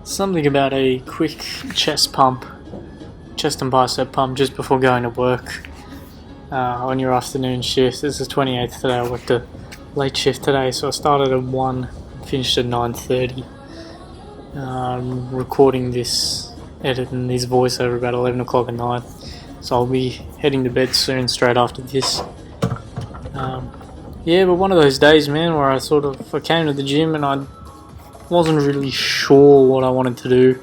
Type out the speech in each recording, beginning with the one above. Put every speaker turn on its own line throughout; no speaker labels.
Something about a quick chest and bicep pump just before going to work on your afternoon shift. This is 28th today. I worked a late shift today, so I started at 1, finished at 9:30. Recording this, editing this voiceover about 11 o'clock at night, so I'll be heading to bed soon, straight after this. But one of those days, man, where I came to the gym and I wasn't really sure what I wanted to do,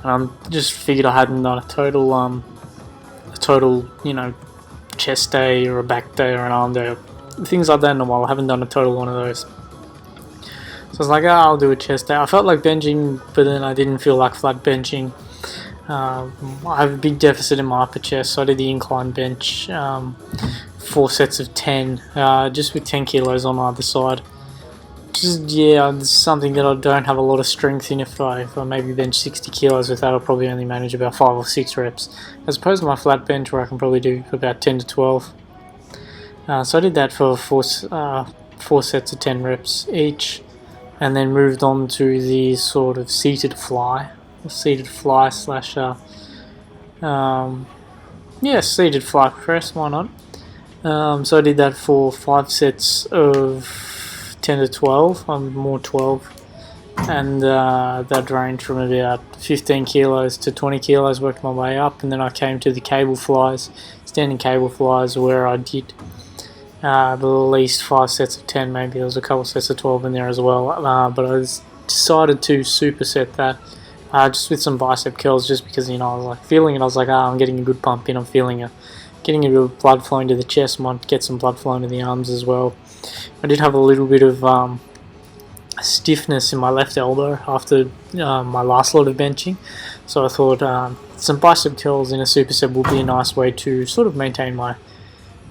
and I just figured I hadn't done a total, chest day or a back day or an arm day, or things like that in a while. I haven't done a total one of those. So I was like, I'll do a chest day. I felt like benching, but then I didn't feel like flat benching. I have a big deficit in my upper chest, so I did the incline bench, 4 sets of 10, just with 10 kilos on either side. It's something that I don't have a lot of strength in. If I maybe bench 60 kilos with that, I'll probably only manage about 5 or 6 reps, as opposed to my flat bench where I can probably do about 10 to 12. So I did that for 4 sets of 10 reps each, and then moved on to the sort of seated fly seated fly press, why not? So I did that for 5 sets of 10 to 12, more 12, and that ranged from about 15 kilos to 20 kilos, worked my way up, and then I came to the cable flies, standing cable flies, where I did at least 5 sets of 10, maybe there was a couple sets of 12 in there as well, but I decided to superset that, just with some bicep curls, just because, I was like feeling it. I was like, I'm getting a good pump in, I'm feeling it. Getting a bit of blood flowing to the chest, might get some blood flowing to the arms as well. I did have a little bit of stiffness in my left elbow after my last lot of benching, so I thought some bicep curls in a superset would be a nice way to sort of maintain my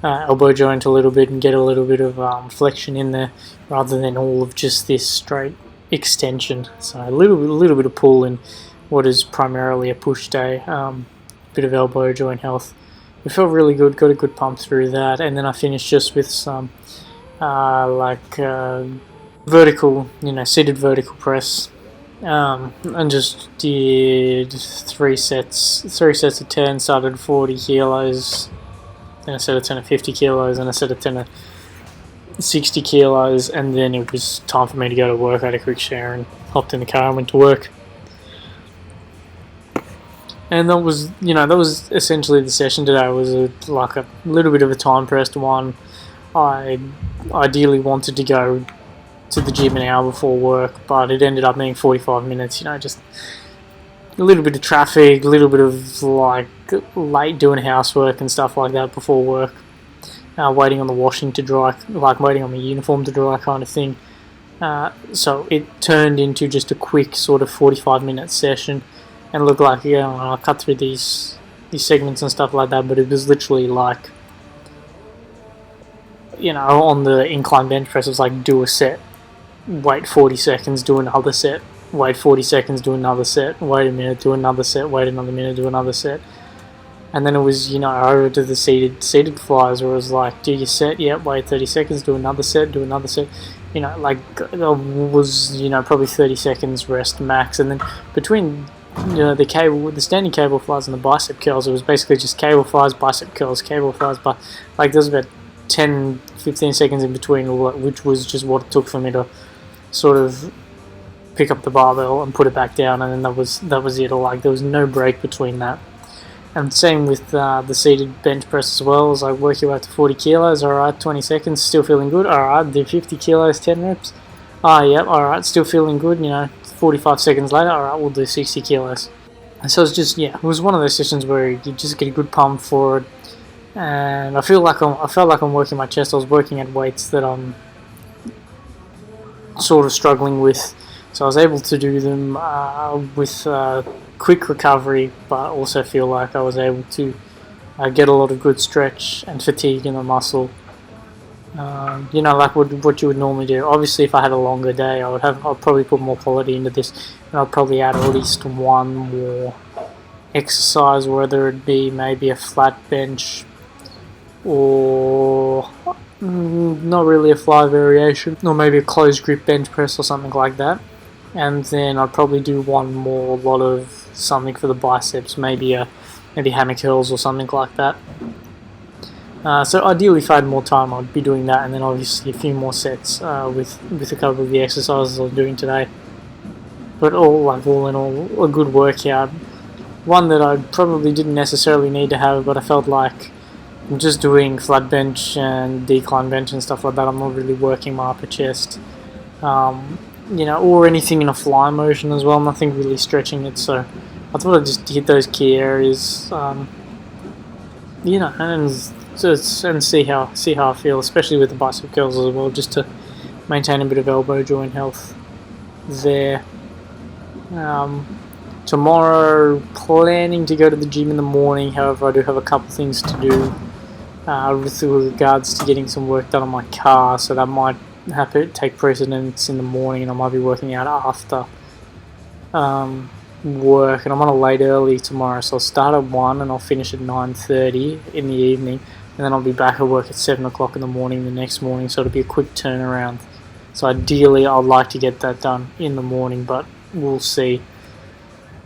elbow joint a little bit and get a little bit of flexion in there, rather than all of just this straight extension. So a little bit of pull in what is primarily a push day, bit of elbow joint health. It felt really good, got a good pump through that, and then I finished just with some vertical, seated vertical press, and just did 3 sets of 10, started 40 kilos, then a set of 10 of 50 kilos, and a set of 10 of 60 kilos, and then it was time for me to go to work. I had a quick shower and hopped in the car and went to work. And that was essentially the session today. It was a little bit of a time-pressed one. I ideally wanted to go to the gym an hour before work, but it ended up being 45 minutes, just a little bit of traffic, a little bit of late doing housework and stuff like that before work, waiting on the washing to dry, waiting on the uniform to dry kind of thing. So it turned into just a quick sort of 45-minute session. And look like, I'll cut through these segments and stuff like that, but it was literally on the incline bench press, it was like, do a set, wait 40 seconds, do another set, wait 40 seconds, do another set, wait a minute, do another set, wait another minute, do another set. And then it was, over to the seated flies, where it was like, do your set, wait 30 seconds, do another set, do another set. It was, probably 30 seconds rest max, and then between the standing cable flies and the bicep curls, it was basically just cable flies, bicep curls, cable flies, but there was about 10-15 seconds in between, which was just what it took for me to sort of pick up the barbell and put it back down, and then that was it. There was no break between that. And same with the seated bench press as well. As I work your way up to 40 kilos, alright, 20 seconds, still feeling good, alright, do 50 kilos, 10 reps, alright, still feeling good, 45 seconds later, alright, we'll do 60 kilos. And so it's just, it was one of those sessions where you just get a good pump for it, and I felt like I'm working my chest. I was working at weights that I'm sort of struggling with, so I was able to do them with quick recovery, but also feel like I was able to get a lot of good stretch and fatigue in the muscle. What you would normally do. Obviously, if I had a longer day, I'd probably put more quality into this, and I'd probably add at least one more exercise, whether it be maybe a flat bench or not really a fly variation, or maybe a closed grip bench press or something like that. and then I'd probably do one more lot of something for the biceps, maybe hammer curls or something like that. So ideally, if I had more time, I'd be doing that, and then obviously a few more sets with a couple of the exercises I'm doing today. But all in all, a good workout. One that I probably didn't necessarily need to have, but I felt like I'm just doing flat bench and decline bench and stuff like that. I'm not really working my upper chest, or anything in a fly motion as well. Nothing really stretching it. So I thought I'd just hit those key areas, and see how I feel, especially with the bicep curls as well, just to maintain a bit of elbow joint health there. Tomorrow, planning to go to the gym in the morning. However, I do have a couple things to do with regards to getting some work done on my car, so that might have to take precedence in the morning, and I might be working out after work. And I'm on a late early tomorrow, so I'll start at 1 and I'll finish at 9:30 in the evening, and then I'll be back at work at 7 o'clock in the morning the next morning, so it'll be a quick turnaround. So ideally I'd like to get that done in the morning, but we'll see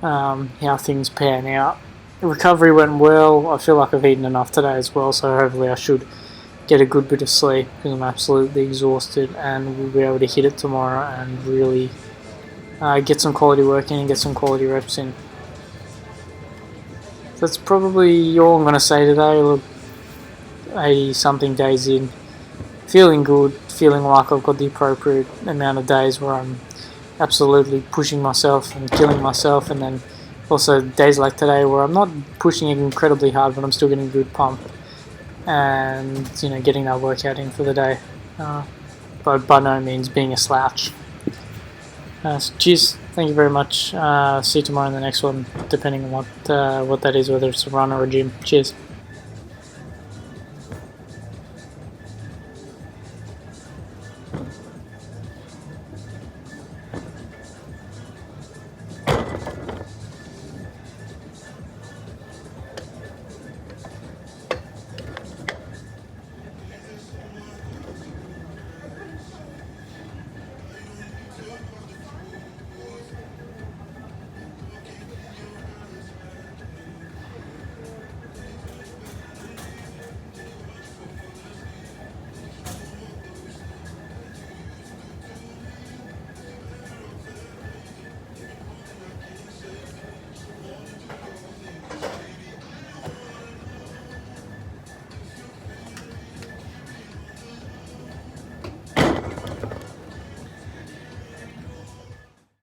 how things pan out. The recovery went well. I feel like I've eaten enough today as well, so hopefully I should get a good bit of sleep, because I'm absolutely exhausted, and we'll be able to hit it tomorrow and really get some quality work in and get some quality reps in. That's probably all I'm going to say today. Look, 80 something days in, feeling good, feeling like I've got the appropriate amount of days where I'm absolutely pushing myself and killing myself, and then also days like today where I'm not pushing it incredibly hard, but I'm still getting a good pump and getting that workout in for the day, but by no means being a slouch. So cheers, thank you very much. See you tomorrow in the next one, depending on what that is, whether it's a run or a gym. Cheers.